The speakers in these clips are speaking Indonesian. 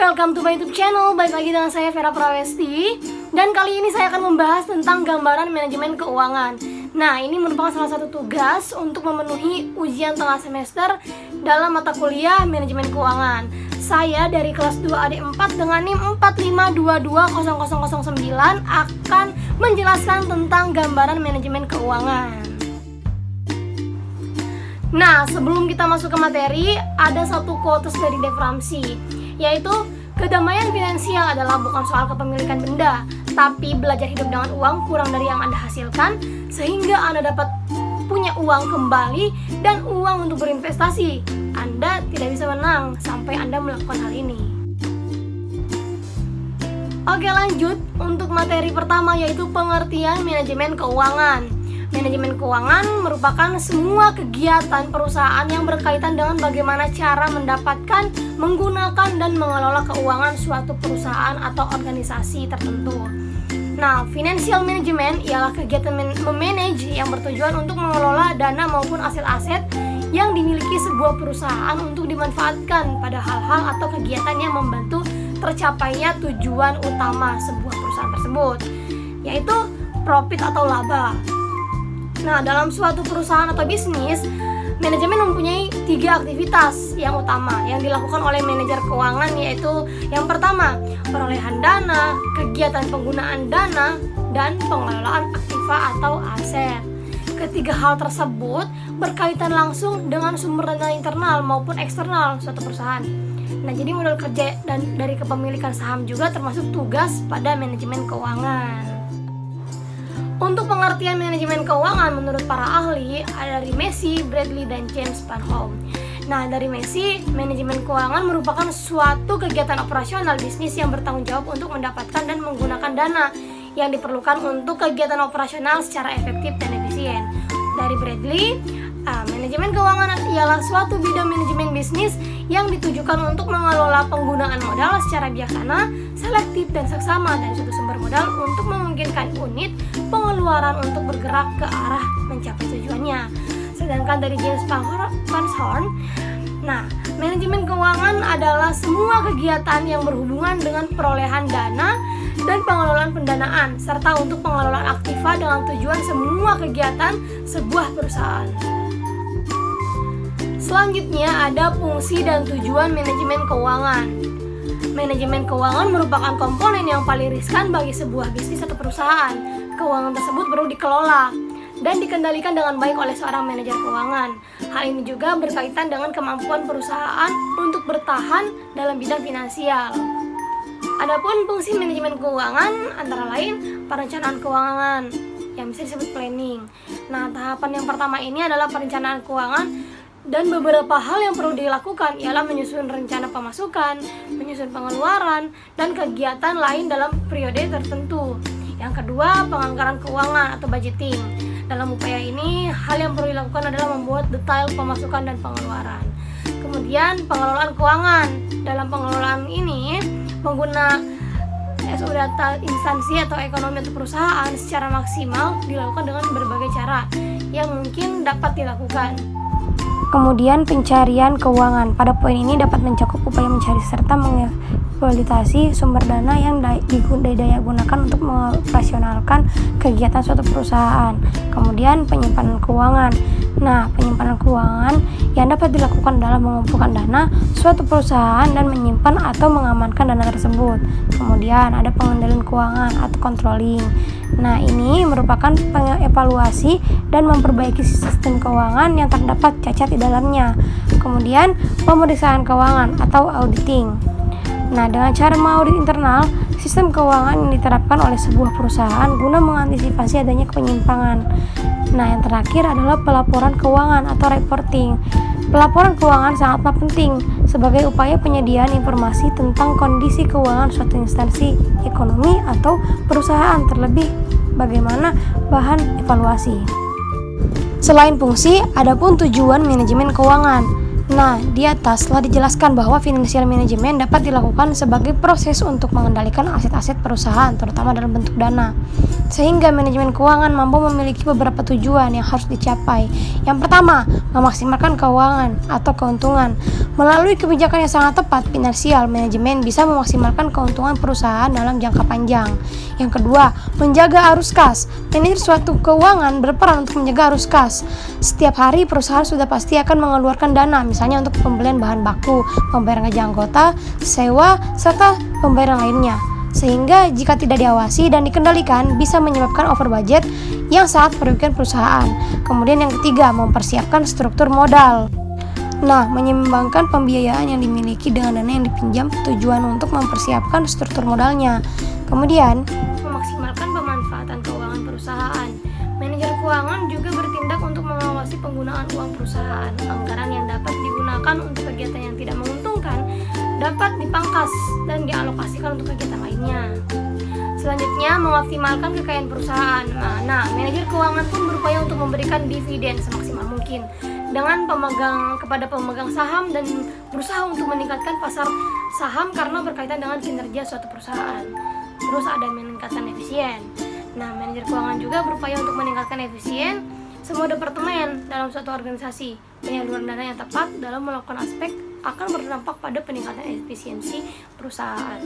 welcome to my YouTube channel. Balik lagi dengan saya Vera Prawesti. Dan kali ini saya akan membahas tentang gambaran manajemen keuangan. Nah, ini merupakan salah satu tugas untuk memenuhi ujian tengah semester dalam mata kuliah manajemen keuangan. Saya dari kelas 2 AD4 dengan NIM 452200009 akan menjelaskan tentang gambaran manajemen keuangan. Nah, sebelum kita masuk ke materi, ada satu quotes dari Dave Ramsey, yaitu kedamaian finansial adalah bukan soal kepemilikan benda, tapi belajar hidup dengan uang kurang dari yang Anda hasilkan, sehingga Anda dapat punya uang kembali dan uang untuk berinvestasi. Anda tidak bisa menang sampai Anda melakukan hal ini. Oke, lanjut untuk materi pertama, yaitu pengertian manajemen keuangan. Manajemen keuangan merupakan semua kegiatan perusahaan yang berkaitan dengan bagaimana cara mendapatkan, menggunakan, dan mengelola keuangan suatu perusahaan atau organisasi tertentu. Nah, financial management ialah kegiatan memanage yang bertujuan untuk mengelola dana maupun aset-aset yang dimiliki sebuah perusahaan untuk dimanfaatkan pada hal-hal atau kegiatan yang membantu tercapainya tujuan utama sebuah perusahaan tersebut, yaitu profit atau laba. Nah, dalam suatu perusahaan atau bisnis, manajemen mempunyai 3 aktivitas yang utama yang dilakukan oleh manajer keuangan, yaitu yang pertama, perolehan dana, kegiatan penggunaan dana, dan pengelolaan aktiva atau aset. Ketiga hal tersebut berkaitan langsung dengan sumber dana internal maupun eksternal suatu perusahaan. Nah, jadi modal kerja dan dari kepemilikan saham juga termasuk tugas pada manajemen keuangan. Untuk pengertian manajemen keuangan menurut para ahli ada dari Macy, Bradley, dan James Panholm. Nah, dari Macy, manajemen keuangan merupakan suatu kegiatan operasional bisnis yang bertanggung jawab untuk mendapatkan dan menggunakan dana yang diperlukan untuk kegiatan operasional secara efektif dan efisien. Dari Bradley, manajemen keuangan ialah suatu bidang manajemen bisnis yang ditujukan untuk mengelola penggunaan modal secara bijaksana, selektif, dan seksama dari suatu sumber modal untuk memungkinkan unit pengeluaran untuk bergerak ke arah mencapai tujuannya. Sedangkan dari James Panholm, manajemen keuangan adalah semua kegiatan yang berhubungan dengan perolehan dana dan pengelolaan pendanaan, serta untuk pengelolaan aktiva dengan tujuan semua kegiatan sebuah perusahaan. Selanjutnya ada fungsi dan tujuan manajemen keuangan. Manajemen keuangan merupakan komponen yang paling riskan bagi sebuah bisnis atau perusahaan. Keuangan tersebut perlu dikelola dan dikendalikan dengan baik oleh seorang manajer keuangan. Hal ini juga berkaitan dengan kemampuan perusahaan untuk bertahan dalam bidang finansial. Adapun fungsi manajemen keuangan antara lain perencanaan keuangan yang bisa disebut planning. Nah, tahapan yang pertama ini adalah perencanaan keuangan, dan beberapa hal yang perlu dilakukan ialah menyusun rencana pemasukan, menyusun pengeluaran, dan kegiatan lain dalam periode tertentu. Yang kedua, penganggaran keuangan atau budgeting. Dalam upaya ini, hal yang perlu dilakukan adalah membuat detail pemasukan dan pengeluaran. Kemudian, pengelolaan keuangan. Dalam pengelolaan ini, pengguna SO data instansi atau ekonomi atau perusahaan secara maksimal dilakukan dengan berbagai cara yang mungkin dapat dilakukan. Kemudian pencarian keuangan. Pada poin ini dapat mencakup upaya mencari serta mengeksploitasi sumber dana yang didaya gunakan untuk mengoperasionalkan kegiatan suatu perusahaan. Kemudian penyimpanan keuangan. Nah, penyimpanan keuangan yang dapat dilakukan adalah mengumpulkan dana suatu perusahaan dan menyimpan atau mengamankan dana tersebut. Kemudian ada pengendalian keuangan atau controlling. Nah, ini merupakan pengevaluasi dan memperbaiki sistem keuangan yang terdapat cacat di dalamnya. Kemudian pemeriksaan keuangan atau auditing. Nah, dengan cara mengaudit internal sistem keuangan yang diterapkan oleh sebuah perusahaan guna mengantisipasi adanya penyimpangan. Nah, yang terakhir adalah pelaporan keuangan atau reporting. Pelaporan keuangan sangatlah penting sebagai upaya penyediaan informasi tentang kondisi keuangan suatu instansi ekonomi atau perusahaan, terlebih bagaimana bahan evaluasi. Selain fungsi, adapun tujuan manajemen keuangan. Nah, di atas telah dijelaskan bahwa financial management dapat dilakukan sebagai proses untuk mengendalikan aset-aset perusahaan, terutama dalam bentuk dana. Sehingga manajemen keuangan mampu memiliki beberapa tujuan yang harus dicapai. Yang pertama, memaksimalkan keuangan atau keuntungan. Melalui kebijakan yang sangat tepat, financial management bisa memaksimalkan keuntungan perusahaan dalam jangka panjang. Yang kedua, menjaga arus kas. Manajer suatu keuangan berperan untuk menjaga arus kas. Setiap hari perusahaan sudah pasti akan mengeluarkan dana, misalnya untuk pembelian bahan baku, pembayaran gaji anggota, sewa, serta pembayaran lainnya. Sehingga jika tidak diawasi dan dikendalikan bisa menyebabkan over budget yang sangat merugikan perusahaan. Kemudian yang ketiga, mempersiapkan struktur modal. Nah, menyeimbangkan pembiayaan yang dimiliki dengan dana yang dipinjam tujuan untuk mempersiapkan struktur modalnya. Kemudian, memaksimalkan pemanfaatan keuangan perusahaan. Manajer keuangan juga bertindak untuk mengawasi penggunaan uang perusahaan. Anggaran yang dapat digunakan untuk kegiatan yang tidak menguntungkan dapat dipangkas dan dialokasikan untuk kegiatan lainnya. Selanjutnya, mengoptimalkan kekayaan perusahaan. Nah, manajer keuangan pun berupaya untuk memberikan dividen semaksimal mungkin dengan kepada pemegang saham dan berusaha untuk meningkatkan pasar saham karena berkaitan dengan kinerja suatu perusahaan. Terus ada meningkatkan efisien. Nah, manajer keuangan juga berupaya untuk meningkatkan efisien semua departemen dalam suatu organisasi. Penyaluran dana yang tepat dalam melakukan aspek akan berdampak pada peningkatan efisiensi perusahaan.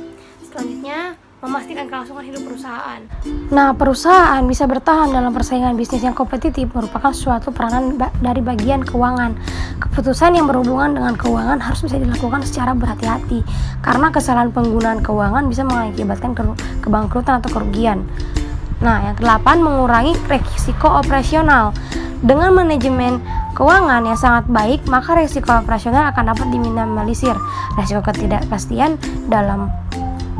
Selanjutnya, memastikan kelangsungan hidup perusahaan. Nah, perusahaan bisa bertahan dalam persaingan bisnis yang kompetitif merupakan suatu peranan dari bagian keuangan. Keputusan yang berhubungan dengan keuangan harus bisa dilakukan secara berhati-hati karena kesalahan penggunaan keuangan bisa mengakibatkan kebangkrutan atau kerugian. Nah, yang ke-8, mengurangi risiko operasional. Dengan manajemen keuangan yang sangat baik, maka risiko operasional akan dapat diminimalisir. Risiko ketidakpastian dalam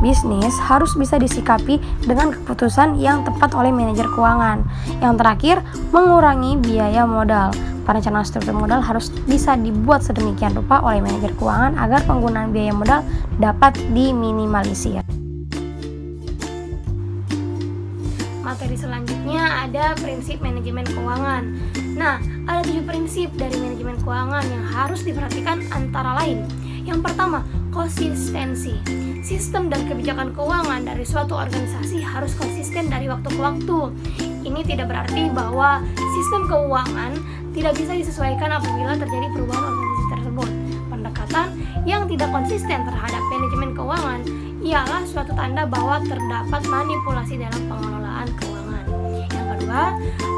bisnis harus bisa disikapi dengan keputusan yang tepat oleh manajer keuangan. Yang terakhir, mengurangi biaya modal. Perencanaan struktur modal harus bisa dibuat sedemikian rupa oleh manajer keuangan agar penggunaan biaya modal dapat diminimalisir. Materi selanjutnya ada prinsip manajemen keuangan. Nah, ada 7 prinsip dari manajemen keuangan yang harus diperhatikan antara lain. Yang pertama, konsistensi. Sistem dan kebijakan keuangan dari suatu organisasi harus konsisten dari waktu ke waktu. Ini tidak berarti bahwa sistem keuangan tidak bisa disesuaikan apabila terjadi perubahan organisasi tersebut. Pendekatan yang tidak konsisten terhadap manajemen keuangan ialah suatu tanda bahwa terdapat manipulasi dalam pengelolaan keuangan. Yang kedua,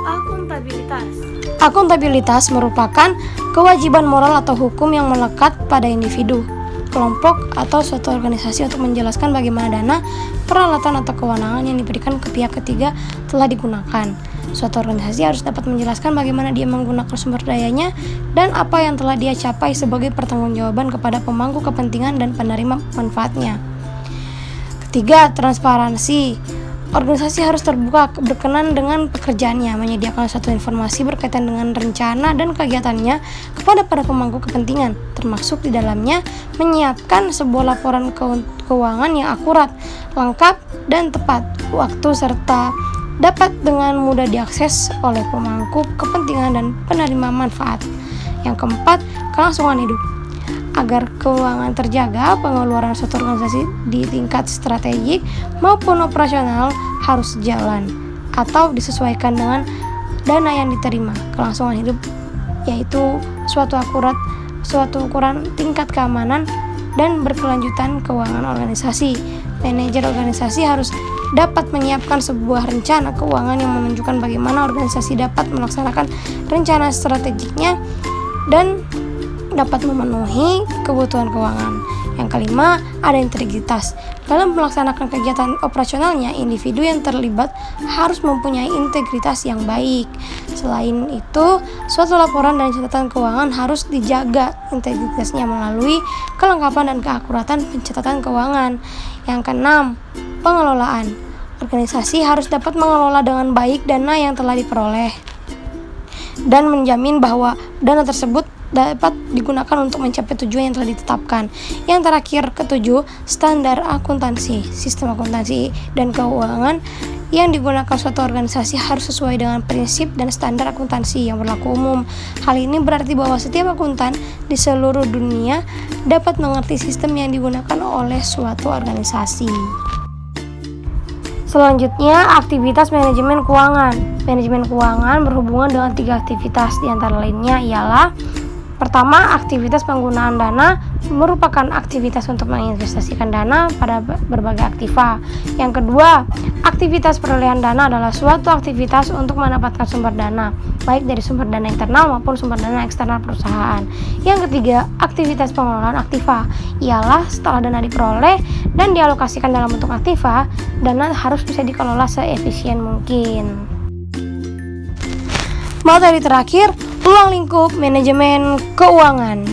akuntabilitas. Akuntabilitas merupakan kewajiban moral atau hukum yang melekat pada individu, kelompok, atau suatu organisasi untuk menjelaskan bagaimana dana, peralatan, atau kewenangan yang diberikan ke pihak ketiga telah digunakan. Suatu organisasi harus dapat menjelaskan bagaimana dia menggunakan sumber dayanya dan apa yang telah dia capai sebagai pertanggungjawaban kepada pemangku kepentingan dan penerima manfaatnya. Ketiga, transparansi. Organisasi harus terbuka berkenan dengan pekerjaannya, menyediakan suatu informasi berkaitan dengan rencana dan kegiatannya kepada para pemangku kepentingan, termasuk di dalamnya menyiapkan sebuah laporan keuangan yang akurat, lengkap, dan tepat waktu serta dapat dengan mudah diakses oleh pemangku kepentingan dan penerima manfaat. Yang keempat, kelangsungan hidup. Agar keuangan terjaga, pengeluaran suatu organisasi di tingkat strategik maupun operasional harus jalan atau disesuaikan dengan dana yang diterima. Kelangsungan hidup yaitu suatu ukuran tingkat keamanan dan berkelanjutan keuangan organisasi. Manajer organisasi harus dapat menyiapkan sebuah rencana keuangan yang menunjukkan bagaimana organisasi dapat melaksanakan rencana strategiknya dan dapat memenuhi kebutuhan keuangan. Yang kelima, ada integritas. Dalam melaksanakan kegiatan operasionalnya, individu yang terlibat harus mempunyai integritas yang baik. Selain itu, suatu laporan dan catatan keuangan harus dijaga integritasnya melalui kelengkapan dan keakuratan pencatatan keuangan. Yang keenam, pengelolaan. Organisasi harus dapat mengelola dengan baik dana yang telah diperoleh dan menjamin bahwa dana tersebut dapat digunakan untuk mencapai tujuan yang telah ditetapkan. Yang terakhir, ketujuh, standar akuntansi. Sistem akuntansi dan keuangan yang digunakan suatu organisasi harus sesuai dengan prinsip dan standar akuntansi yang berlaku umum. Hal ini berarti bahwa setiap akuntan di seluruh dunia dapat mengerti sistem yang digunakan oleh suatu organisasi. Selanjutnya, aktivitas manajemen keuangan. Manajemen keuangan berhubungan dengan 3 aktivitas, di antara lainnya ialah: pertama, aktivitas penggunaan dana merupakan aktivitas untuk menginvestasikan dana pada berbagai aktiva. Yang kedua, aktivitas perolehan dana adalah suatu aktivitas untuk mendapatkan sumber dana, baik dari sumber dana internal maupun sumber dana eksternal perusahaan. Yang ketiga, aktivitas pengelolaan aktiva ialah setelah dana diperoleh dan dialokasikan dalam bentuk aktiva, dana harus bisa dikelola seefisien mungkin. Materi terakhir, ruang lingkup manajemen keuangan.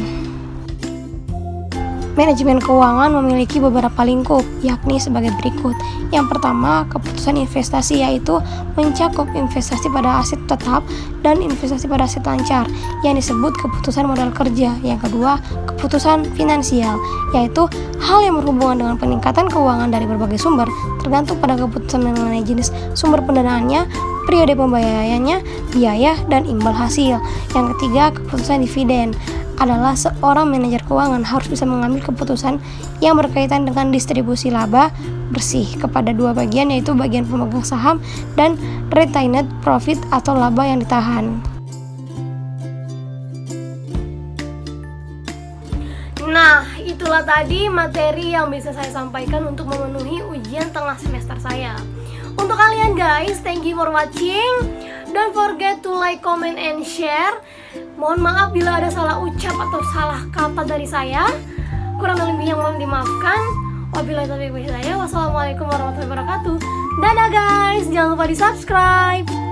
Manajemen keuangan memiliki beberapa lingkup, yakni sebagai berikut. Yang pertama, keputusan investasi, yaitu mencakup investasi pada aset tetap dan investasi pada aset lancar, yang disebut keputusan modal kerja. Yang kedua, keputusan finansial, yaitu hal yang berhubungan dengan peningkatan keuangan dari berbagai sumber, tergantung pada keputusan mengenai jenis sumber pendanaannya, periode pembayarannya, biaya, dan imbal hasil. Yang ketiga, keputusan dividen adalah seorang manajer keuangan harus bisa mengambil keputusan yang berkaitan dengan distribusi laba bersih kepada 2 bagian, yaitu bagian pemegang saham dan retained profit atau laba yang ditahan. Nah, itulah tadi materi yang bisa saya sampaikan untuk memenuhi ujian tengah semester saya. Untuk kalian guys, thank you for watching. Don't forget to like, comment, and share. Mohon maaf bila ada salah ucap atau salah kata dari saya. Kurang lebihnya mohon dimaafkan. Wabillahi taufiq wal hidayah. Wassalamualaikum warahmatullahi wabarakatuh. Dadah guys, jangan lupa di subscribe.